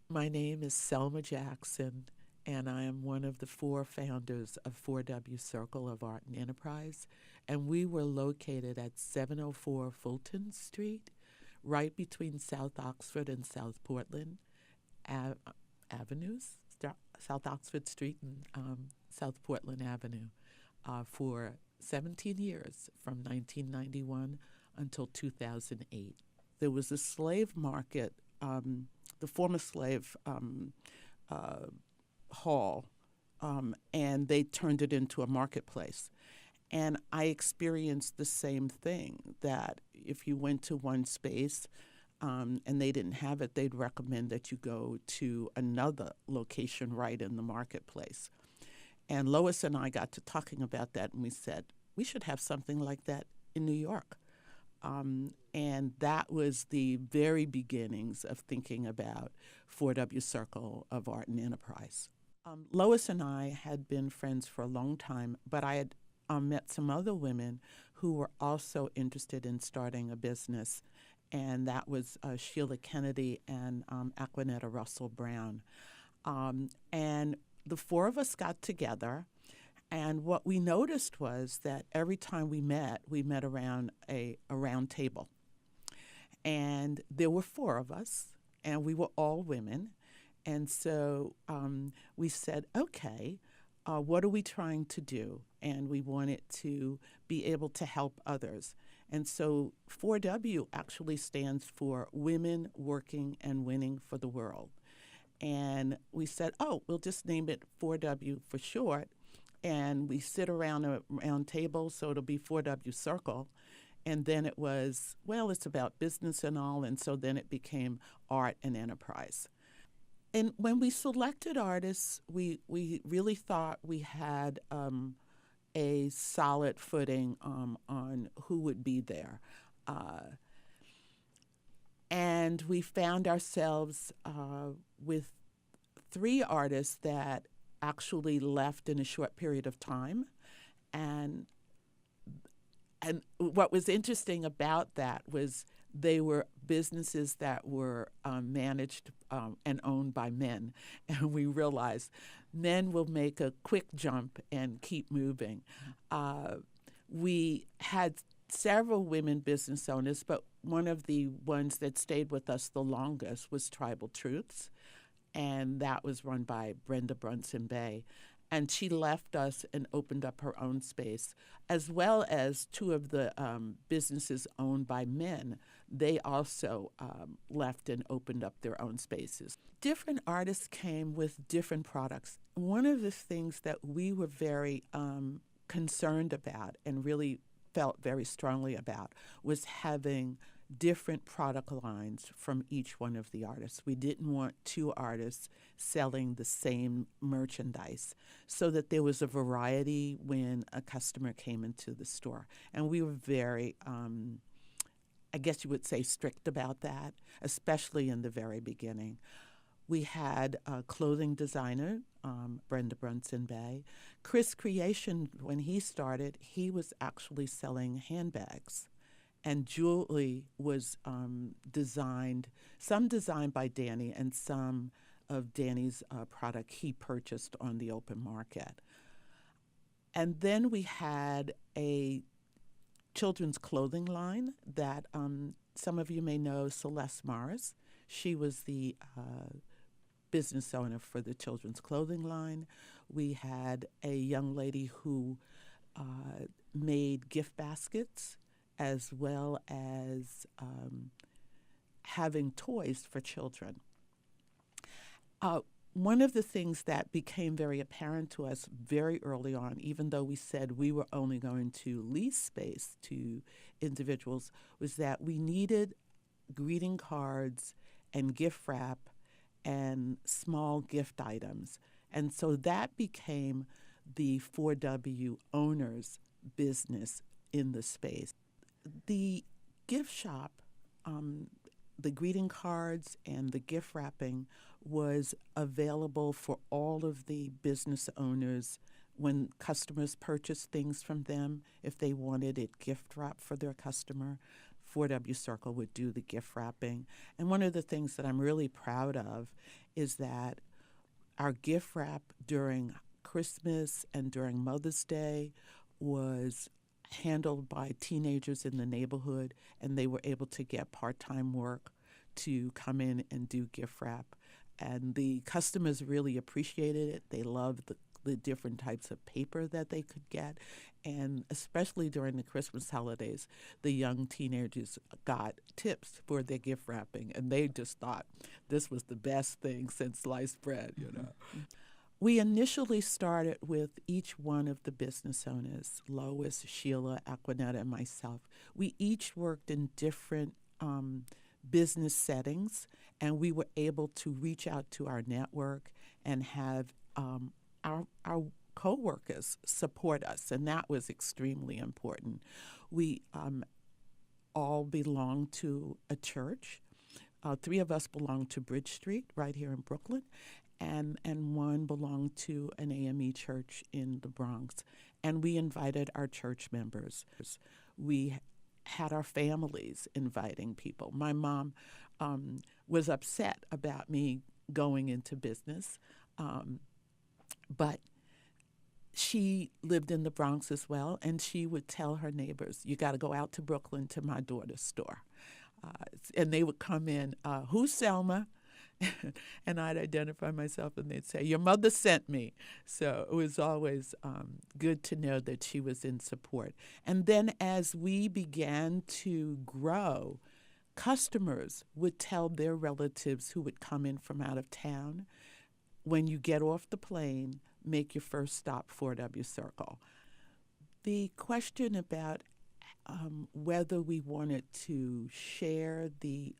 My name is Selma Jackson, and I am one of the four founders of 4W Circle of Art and Enterprise. And we were located at 704 Fulton Street, right between South Oxford and South Portland Avenues, South Oxford Street and South Portland Avenue, for 17 years from 1991 until 2008. There was a slave market, the former slave uh, hall, and they turned it into a marketplace. And I experienced the same thing that if you went to one space and they didn't have it, they'd recommend that you go to another location right in the marketplace. And Lois and I got to talking about that, and we said, we should have something like that in New York. And that was the very beginnings of thinking about 4W Circle of Art and Enterprise. Lois and I had been friends for a long time, but I had met some other women who were also interested in starting a business, and that was Sheila Kennedy and Aquanetta Russell Brown. And the four of us got together, and what we noticed was that every time we met around a round table. And there were four of us, and we were all women. And so we said, okay, what are we trying to do? And we wanted to be able to help others. And so 4W actually stands for Women Working and Winning for the World. And we said, oh, we'll just name it 4W for short. And we sit around a round table, so it'll be 4W Circle. And then it was, well, it's about business and all. And so then it became art and enterprise. And when we selected artists, we really thought we had a solid footing on who would be there. Uh, and we found ourselves with three artists that actually left in a short period of time. And and what was interesting about that was they were businesses that were managed and owned by men. And we realized men will make a quick jump and keep moving. We had several women business owners, but one of the ones that stayed with us the longest was Tribal Truths, and that was run by Brenda Brunson Bay. And she left us and opened up her own space, as well as two of the businesses owned by men. They also left and opened up their own spaces. Different artists came with different products. One of the things that we were very concerned about and really felt very strongly about was having different product lines from each one of the artists. We didn't want two artists selling the same merchandise, so that there was a variety when a customer came into the store. And we were very, I guess you would say, strict about that, especially in the very beginning. We had a clothing designer, Brenda Brunson Bay. Chris Creation, when he started, he was actually selling handbags. And jewelry was some designed by Danny, and some of Danny's product he purchased on the open market. And then we had a children's clothing line that some of you may know, Celeste Morris. She was the business owner for the children's clothing line. We had a young lady who made gift baskets, as well as having toys for children. One of the things that became very apparent to us very early on, even though we said we were only going to lease space to individuals, was that we needed greeting cards and gift wrap and small gift items. And so that became the 4W owner's business in the space. The gift shop, the greeting cards and the gift wrapping was available for all of the business owners when customers purchased things from them, if they wanted it gift wrapped for their customer, 4W Circle would do the gift wrapping. And one of the things that I'm really proud of is that our gift wrap during Christmas and during Mother's Day was handled by teenagers in the neighborhood, and they were able to get part-time work to come in and do gift wrap. And the customers really appreciated it. They loved the different types of paper that they could get. And especially during the Christmas holidays, the young teenagers got tips for their gift wrapping, and they just thought this was the best thing since sliced bread, you know. Mm-hmm. We initially started with each one of the business owners, Lois, Sheila, Aquanetta, and myself. We each worked in different business settings, and we were able to reach out to our network and have our co-workers support us, and that was extremely important. We all belong to a church. Three of us belong to Bridge Street right here in Brooklyn, and one belonged to an AME church in the Bronx. And we invited our church members. We had our families inviting people. My mom was upset about me going into business, but she lived in the Bronx as well, and she would tell her neighbors, you got to go out to Brooklyn to my daughter's store. And they would come in, who's Selma? And I'd identify myself, and they'd say, your mother sent me. So it was always good to know that she was in support. And then as we began to grow, customers would tell their relatives who would come in from out of town, when you get off the plane, make your first stop 4W Circle. The question about whether we wanted to share the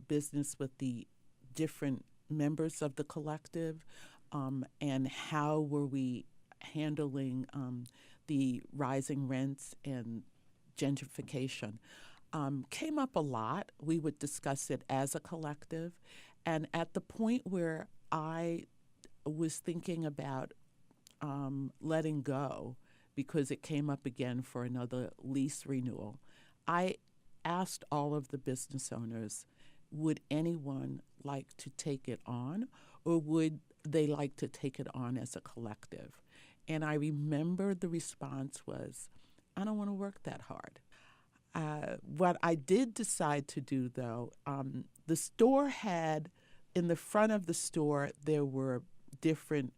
business with the different members of the collective, and how were we handling the rising rents and gentrification came up a lot. We would discuss it as a collective, and at the point where I was thinking about letting go, because it came up again for another lease renewal, I asked all of the business owners, would anyone like to take it on, or would they like to take it on as a collective? And I remember the response was, I don't want to work that hard. What I did decide to do, though, the store had, in the front of the store, there were different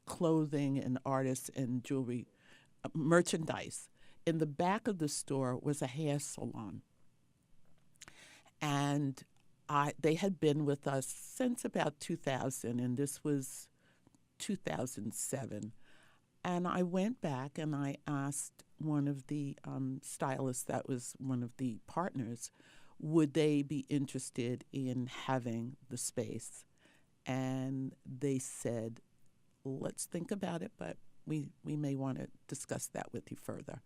clothing and artists and jewelry merchandise. In the back of the store was a hair salon. And they had been with us since about 2000, and this was 2007. And I went back and I asked one of the stylists that was one of the partners, would they be interested in having the space? And they said, let's think about it, but we may want to discuss that with you further.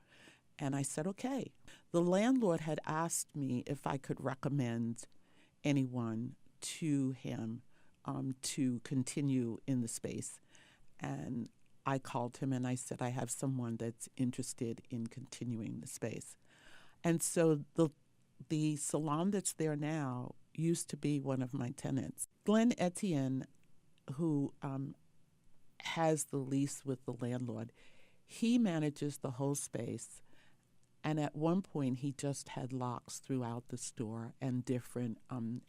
And I said, okay. The landlord had asked me if I could recommend anyone to him to continue in the space. And I called him and I said, I have someone that's interested in continuing the space. And so the salon that's there now used to be one of my tenants. Glenn Etienne, who has the lease with the landlord, he manages the whole space. And at one point, he just had locks throughout the store and different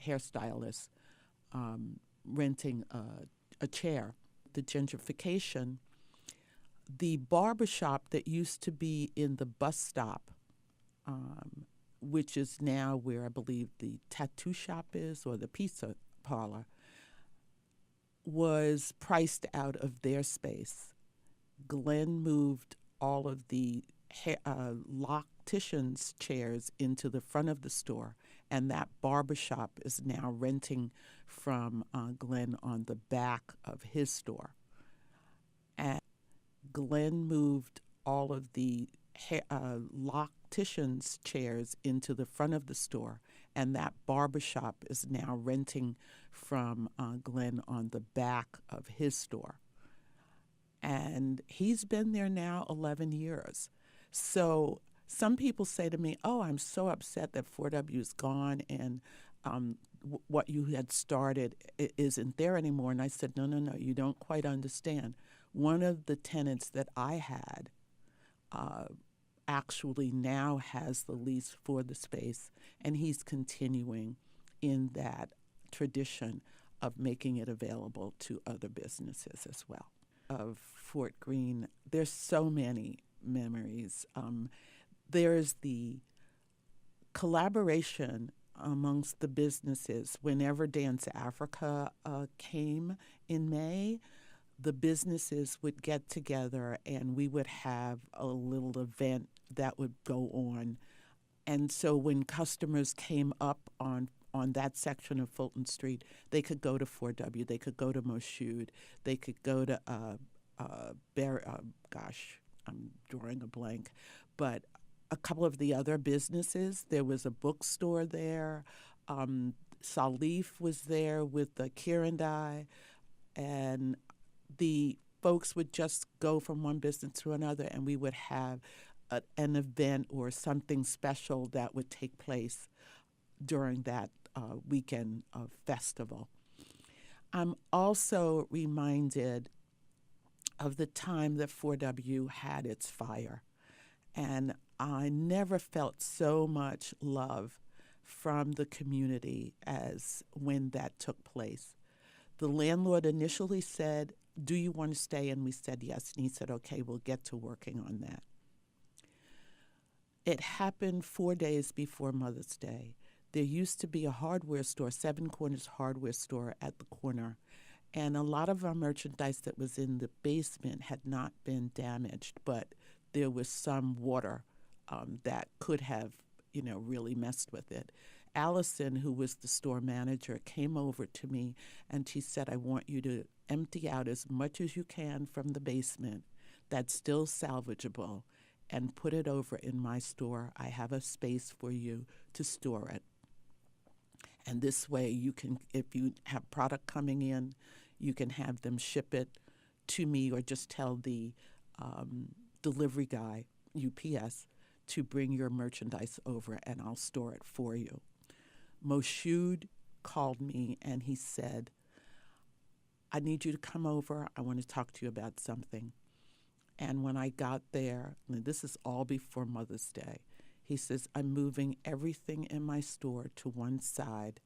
hairstylists renting a chair. The gentrification, the barbershop that used to be in the bus stop, which is now where I believe the tattoo shop is, or the pizza parlor, was priced out of their space. Glenn moved all of the locticians' chairs into the front of the store, and that barbershop is now renting from Glenn on the back of his store. And Glenn moved all of the locticians' chairs into the front of the store, and that barbershop is now renting from Glenn on the back of his store. And he's been there now 11 years. So Some people say to me, "Oh, I'm so upset that 4W is gone and what you had started isn't there anymore." And I said, "No, no, no, you don't quite understand. One of the tenants that I had uh, actually now has the lease for the space, and he's continuing in that tradition of making it available to other businesses as well." Of Fort Greene, there's so many memories. There's the collaboration amongst the businesses. Whenever Dance Africa came in May, the businesses would get together and we would have a little event that would go on. And so when customers came up on that section of Fulton Street, they could go to 4W, they could go to Moshood, they could go to gosh, I'm drawing a blank, but a couple of the other businesses. There was a bookstore there. Salif was there with the Kirandai, and the folks would just go from one business to another, and we would have an event or something special that would take place during that weekend of festival. I'm also reminded of the time that 4W had its fire. And I never felt so much love from the community as when that took place. The landlord initially said, "Do you want to stay?" And we said yes. And he said, "Okay, we'll get to working on that." It happened 4 days before Mother's Day. There used to be a hardware store, Seven Corners hardware store at the corner, and a lot of our merchandise that was in the basement had not been damaged, but there was some water that could have, really messed with it. Allison, who was the store manager, came over to me and she said, "I want you to empty out as much as you can from the basement that's still salvageable and put it over in my store. I have a space for you to store it. And this way you can, if you have product coming in, you can have them ship it to me or just tell the delivery guy, UPS, to bring your merchandise over and I'll store it for you." Moshood called me and he said, "I need you to come over. I want to talk to you about something." And when I got there, and this is all before Mother's Day, he says, "I'm moving everything in my store to one side,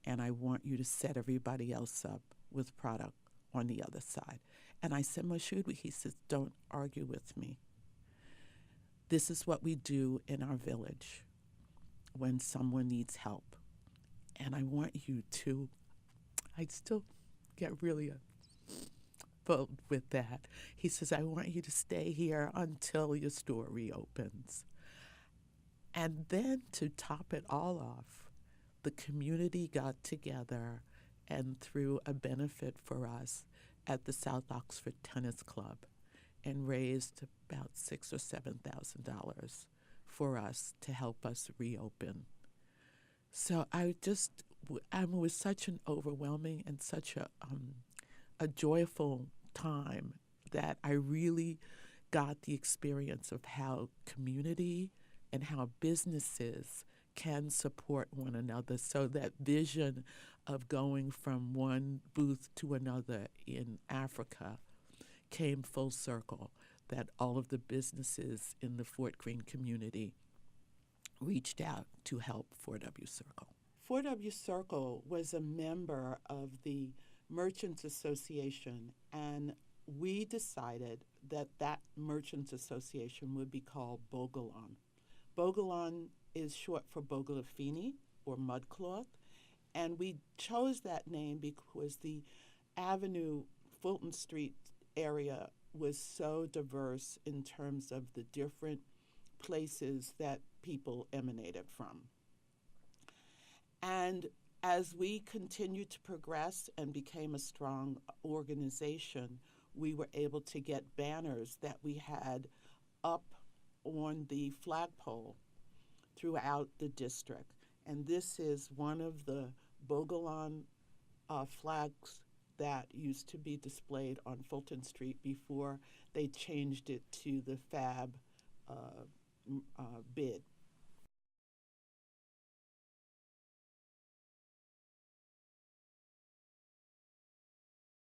and I want you to set everybody else up with product on the other side." And I said, "Moshood," he says, "don't argue with me. This is what we do in our village when someone needs help. And I want you to," I still get really bold with that. He says, "I want you to stay here until your store reopens." And then to top it all off, the community got together and threw a benefit for us at the South Oxford Tennis Club and raised about $6,000 or $7,000 for us to help us reopen. So it was such an overwhelming and such a joyful time that I really got the experience of how community and how businesses can support one another. So that vision of going from one booth to another in Africa came full circle, that all of the businesses in the Fort Greene community reached out to help 4W Circle. 4W Circle was a member of the Merchants Association, and we decided that that Merchants Association would be called Bogalon. Bogalon is short for Bogolafini, or mudcloth, and we chose that name because the Avenue, Fulton Street area was so diverse in terms of the different places that people emanated from. And as we continued to progress and became a strong organization, we were able to get banners that we had up on the flagpole throughout the district. And this is one of the Bogalon flags that used to be displayed on Fulton Street before they changed it to the Fab bid.